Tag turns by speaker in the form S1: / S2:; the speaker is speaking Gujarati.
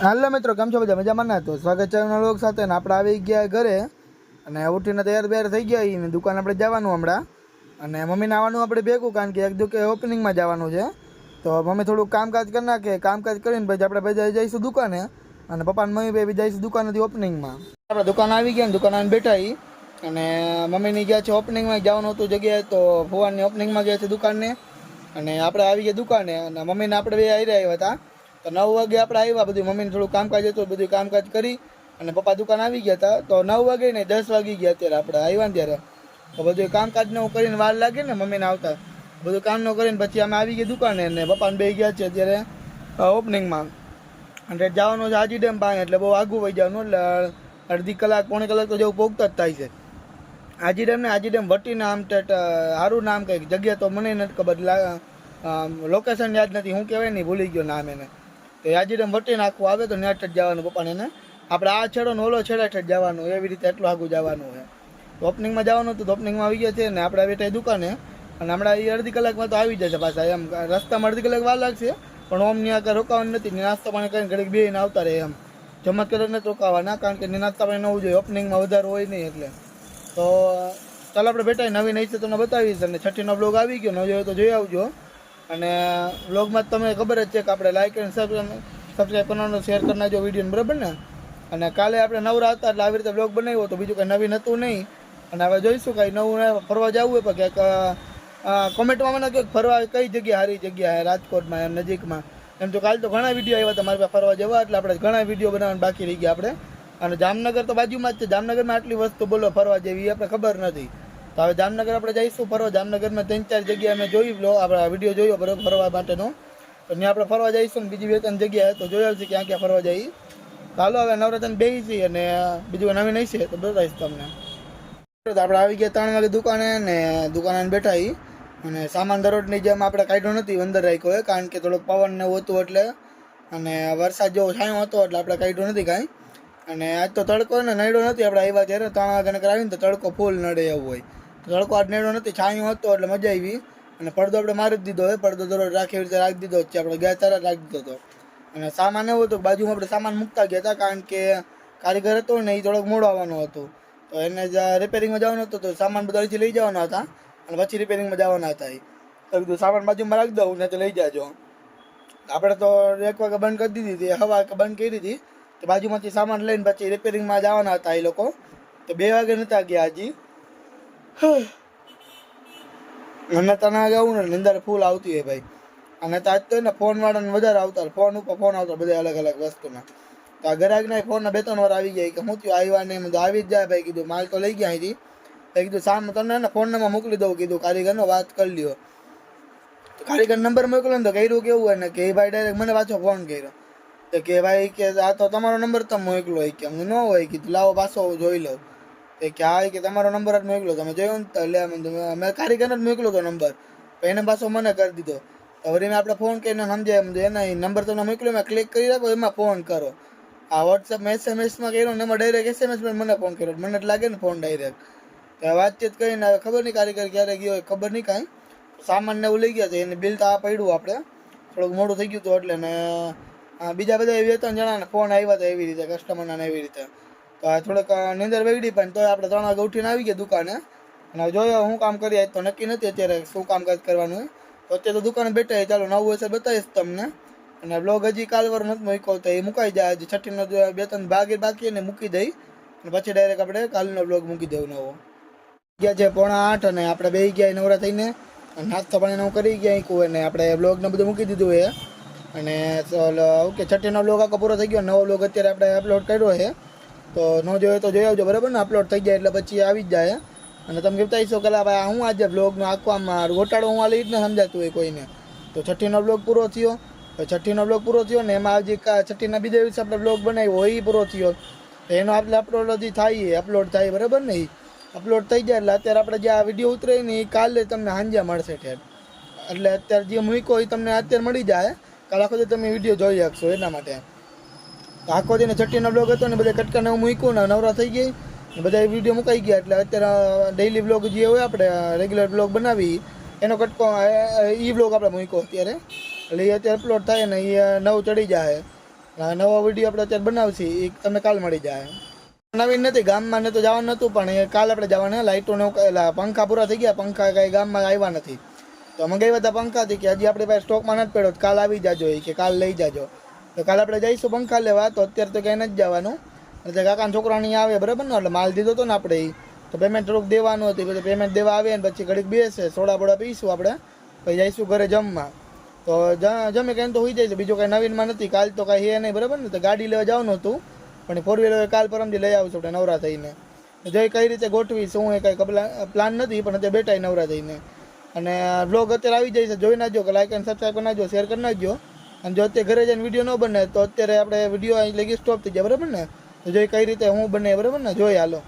S1: હાલો મિત્રો, કેમ છો? બધા મજામાં ને? તો સ્વાગત છે નવા લોક સાથે ને આપણે આવી ગયા ઘરે અને ઉઠીને તૈયાર થઈ ગયા ને દુકાન આપણે જવાનું હમણાં. અને મમ્મીને આવવાનું આપણે ભેગું, કારણ કે એક દુકાન ઓપનિંગમાં જવાનું છે. તો મમ્મી થોડુંક કામકાજ કરી નાખે, કામકાજ કરીને પછી આપણે બધા જઈશું દુકાને અને પપ્પા ને મમ્મી બે જઈશું દુકાનેથી ઓપનિંગમાં. આપણે દુકાન આવી ગયા ને દુકાન આવીને બેઠા અને મમ્મીની ગયા છે ઓપનિંગમાં જવાનું હતું જગ્યાએ, તો ભુવાનની ઓપનિંગમાં ગયા છે દુકાનને અને આપણે આવી ગયા દુકાને અને મમ્મીને આપણે બે આવી રહ્યા હતા. તો 9 વાગે આપણે આવ્યા, બધું મમ્મીને થોડું કામકાજ હતું, બધું કામકાજ કરી અને પપ્પા દુકાન આવી ગયા હતા. તો 9 વાગે ને 10 વાગી ગયા અત્યારે આપણે આવ્યા ને ત્યારે. તો બધું કામકાજને હું કરીને વાર લાગે ને મમ્મીને આવતા, બધું કામ ન કરીને પછી અમે આવી ગયા દુકાને અને પપ્પાને બે ગયા છે અત્યારે ઓપનિંગમાં. અને જવાનું છે હાજી ડેમ પાસે, એટલે બહુ આઘું વહી જવાનું, એટલે અડધી કલાક પોણી કલાક તો જેવું પહોંચતા જ થાય છે. હાજી ડેમ ને હાજી ડેમ વટી નામ સારું નામ કંઈક જગ્યા તો મને નથી ખબર, લોકેશન યાદ નથી, હું કહેવાય નહીં, ભૂલી ગયો નામ એને. તો હાજી ડેમ વટી નાખવું આવે તો નેટ જ જવાનું પપ્પાને ને આપણે આ છેડો ને ઓલો છેડે જ જવાનું, એવી રીતે એટલું આગું જવાનું છે. તો ઓપનિંગમાં જવાનું હતું, તો ઓપનિંગમાં આવી ગયા છે ને આપણે બેઠા દુકાને અને હમણાં એ અડધી કલાકમાં તો આવી જશે પાછા. એમ રસ્તામાં અડધી કલાક વાર લાગશે, પણ ઓમની આગળ રોકાવાનું નથી, નાસ્તો પાણી કરીને ઘડીક બેહીને આવતા રહે. એમ જમત કરે નથી રોકાવાના, કારણ કે નાસ્તા પાણી નવું જોઈએ, ઓપનિંગમાં વધારે હોય નહીં એટલે. તો ચાલો આપણે બેઠા નવી નહીં છે તમને બતાવીશ. અને છઠ્ઠીનો બ્લોગ આવી ગયો, ન જોયો તો જોઈ આવજો. અને બ્લોગમાં તમને ખબર જ છે કે આપણે લાઈક અને સબસ્ક્રાઈબ કરવાનું, શેર કરી નાખજો વિડીયોને, બરાબર ને? અને કાલે આપણે નવરા હતા એટલે આવી રીતે બ્લોગ બનાવ્યો તો બીજું કંઈ નવીન હતું નહીં. અને હવે જોઈશું કંઈ નવું ફરવા જવું હોય પણ ક્યાંક કોમેન્ટમાં મને કહો ફરવા કઈ જગ્યા સારી જગ્યા છે રાજકોટમાં એમ નજીકમાં. એમ તો કાલે તો ઘણા વિડીયો આવ્યા હતા મારી પાસે ફરવા જવા, એટલે આપણે ઘણા વિડીયો બનાવવાનું બાકી રહી ગયા આપણે. અને જામનગર તો બાજુમાં જ છે, જામનગરમાં આટલી વસ્તુ બોલો ફરવા જેવી આપણે ખબર નથી. તો હવે જામનગર આપણે જઈશું ફરવા. જામનગરમાં 3-4 જગ્યા અમે જોઈ આપણે વિડીયો જોયો બરાબર ફરવા માટેનો, તો ત્યાં આપણે ફરવા જઈશું ને બીજી 2-3 જગ્યાએ તો જોઈ આવશે ક્યાં ક્યાં ફરવા જઈએ. ચાલો હવે નવરાત્રિને બેસી છીએ અને બીજું નવીન નહીં છે તો બતાવીશ તમને. આપણે આવી ગયા 3 વાગે દુકાને ને દુકાને બેઠા અને સામાન દરરોજની જેમ આપણે કાઢ્યો નથી, અંદર રાખ્યો હોય, કારણ કે થોડોક પવન ને હતું એટલે, અને વરસાદ જેવો છાંયો હતો એટલે આપણે કાઢ્યો નથી કાંઈ. અને આજ તો તડકો ને નડ્યો નથી, આપણે આવ્યા ત્યારે 3 વાગ્યાને આવીને તો તડકો ફૂલ નડે એવું હોય. તડકો આજ નડ્યો નથી, છાંયો હતો એટલે મજા આવી. અને પડદો આપણે મારી જ દીધો હોય, પડદો દરરોજ રાખી એવી રીતે રાખી દીધો જ છે, આપણે ગયા ત્યારે રાખી દીધો હતો. અને સામાન એવું હતું બાજુમાં આપણે સામાન મૂકતા ગયા હતા, કારણ કે કારીગર હતો ને એ થોડોક મોડો આવવાનો હતો, તો એને રિપેરિંગમાં જવાનું હતું, તો સામાન બધા અહીંથી લઈ જવાના હતા અને પછી રિપેરિંગમાં જવાના હતા. તો કીધું સામાન બાજુમાં રાખી દઉં ને તો લઈ જાજો. આપણે તો 1 વાગે બંધ કરી દીધી હતી, હવા બંધ કરી હતી, તો બાજુમાંથી સામાન લઈને પછી રિપેરિંગમાં જવાના હતા એ લોકો. તો 2 વાગે નહોતા ગયા હજી. મને તને જવું ને નિંદર ફૂલ આવતી હોય ભાઈ. અને તો આજ તો ને ફોન વાળાને વધારે આવતા, ફોન ઉપર ફોન આવતા બધા અલગ અલગ વસ્તુના. તો આ ગ્રાહકના ફોનના 2-3 વાર આવી જાય કે હું થયું આવ્યા ને બધું આવી જ જાય ભાઈ. કીધું માલ તો લઈ ગયા અહીંથી, કીધું સામે તમને ને ફોનમાં મોકલી દઉં, કીધું કારીગરનો વાત કરી લ્યો. તો કારીગર નંબર મોકલ્યો ને તો કર્યું કેવું હોય ને કે એ ભાઈ ડાયરેક્ટ મને પાછો ફોન કર્યો કે ભાઈ કે આ તો તમારો નંબર તમે મોકલો હોય, કે હું ન હોય, કીધું લાવો પાછો જોઈ લઉં. કે હા કે તમારો નંબર જ મોકલો, તમે જોયો ને? એટલે મેં કારીગર જ મોકલ્યો તો નંબર, તો એને પાછો મને કરી દીધો. તો વળી મેં આપણે ફોન કરીને સમજાય એના નંબર તમને મોકલ્યો, મેં ક્લિક કરી રાખો એમાં ફોન કરો. આ વોટ્સઅપ SMS કર્યો ને એમાં ડાયરેક્ટ SMS મને ફોન કર્યો, મને જ લાગે ને ફોન ડાયરેક્ટ. તો વાતચીત કરીને હવે ખબર નહીં કારીગર ક્યારે ગયો હોય, ખબર નહીં કાંઈ. સામાન ને એવું લઈ ગયા હતા, એને બિલ તો આ પડ્યું આપણે, થોડુંક મોડું થઈ ગયું હતું એટલે. ને બીજા બધા 2-3 જણાને ફોન આવ્યા હતા એવી રીતે, કસ્ટમરના ને એવી રીતે. તો થોડોક નીંદર વેગડી પણ તોય આપણે 3 વાગે ઉઠીને આવી ગયા દુકાને. અને જોયો હું કામ કરીએ તો નક્કી નથી અત્યારે શું કામકાજ કરવાનું હોય. તો અત્યારે તો દુકાને બેઠા, ચાલો નવું હશે બતાવીશ તમને. અને બ્લોગ હજી કાલવાર નથી મૂક્યો, તો એ મુકાઈ જાય. હજી છઠ્ઠીનો 2-3 ભાગ બાકી એને મૂકી દઈ અને પછી ડાયરેક્ટ આપણે કાલનો બ્લોગ મૂકી દઉં નવો. ગયા છે 7:45 અને આપણે બેસી ગયા નવરા થઈને નાસ્તો પાણી હું કરી ગયા કું, અને આપણે બ્લોગને બધું મૂકી દીધું છે. અને ઓકે, છઠ્ઠીનો બ્લોગ આખો પૂરો થઈ ગયો. નવો બ્લોગ અત્યારે આપણે અપલોડ કર્યો છે, તો ન જોયો તો જોઈ આવજો, બરાબર ને? અપલોડ થઈ જાય એટલે પછી આવી જ જાય. અને તમે કહેતા હશો કે ભાઈ હું આજે બ્લોગનો આખો આમાં ગોટાળો હું આ લઈ જ ને સમજાતું હોય કોઈને. તો છઠ્ઠીનો બ્લોગ પૂરો થયો, તો છઠ્ઠીનો બ્લોગ પૂરો થયો ને એમાં હજી છઠ્ઠીના બીજા દિવસે આપણે બ્લોગ બનાવ્યો એ પૂરો થયો. તો એનો આપણે અપલોડ હજી થાય, અપલોડ થાય, બરાબર ને? અપલોડ થઈ જાય એટલે અત્યારે આપણે જે આ વિડીયો ઉતરે ને એ કાલે તમને સાંજે મળશે ઠેર. એટલે અત્યારે જે મૂક્યો એ તમને અત્યારે મળી જાય, કાલે આખો તમે વિડીયો જોઈ શકશો એના માટે. આખો દિને છઠ્ઠીનો બ્લોગ હતો ને બધા કટકા નવું મૂક્યું ને નવરા થઈ ગઈ ને બધા વિડીયો મુકાઈ ગયા. એટલે અત્યારે ડેઈલી બ્લોગ જે હોય આપણે રેગ્યુલર બ્લોગ બનાવી એનો કટકો એ બ્લોગ આપણે મૂક્યો અત્યારે, એટલે એ અત્યારે અપલોડ થાય ને એ નવું ચડી જાય. નવો વિડીયો આપણે અત્યારે બનાવશી એ તમને કાલ મળી જાય. નવીન નથી, ગામમાં ને તો જવાનું નહોતું પણ એ કાલ આપણે જવાના. લાઇટોને પંખા પૂરા થઈ ગયા, પંખા કાંઈ ગામમાં આવ્યા નથી તો મંગાવ્યા હતા પંખાથી કે હજી આપણી પાસે સ્ટોકમાં નથી પડ્યો, કાલ આવી જાજો એ કે કાલ લઈ જાજો. તો કાલે આપણે જઈશું પંખા લેવા. તો અત્યારે તો ક્યાંય નથી જવાનું, એટલે કાકાના છોકરાની આવે બરાબર ને, એટલે માલ દીધો હતો ને આપણે તો પેમેન્ટ થોડુંક દેવાનું હતું. પછી પેમેન્ટ દેવા આવે ને પછી ઘડીક બેસે સોડા બોડા પીશું આપણે, પછી જઈશું ઘરે જમવા. તો જમે કાંઈ તો હોઈ જાય, બીજું કાંઈ નવીનમાં નથી. કાલ તો કાંઈ હે નહીં બરાબર ને, તો ગાડી લેવા જવાનું હતું પણ 4 વ્હીલર કાલ પરમથી લઈ આવશું આપણે નવરા થઈને. જોઈ કઈ રીતે ગોઠવી શું એ કાંઈ પ્લાન નથી પણ અત્યારે બેઠા નવરા થઈને. અને બ્લોગ અત્યારે આવી જાય છે, જોઈ નાખજો, કે લાઈક અને સબસ્ક્રાઈબ કરી નાખજો, શેર કરી નાખજો. અને જો અત્યારે ઘરે જઈને વિડીયો ન બને તો અત્યારે આપણે વિડીયો અહીં લગી સ્ટોપ થઈ જાય બરાબર ને. તો જોઈ કઈ રીતે હું બને બરાબર ને, જોઈ હાલો.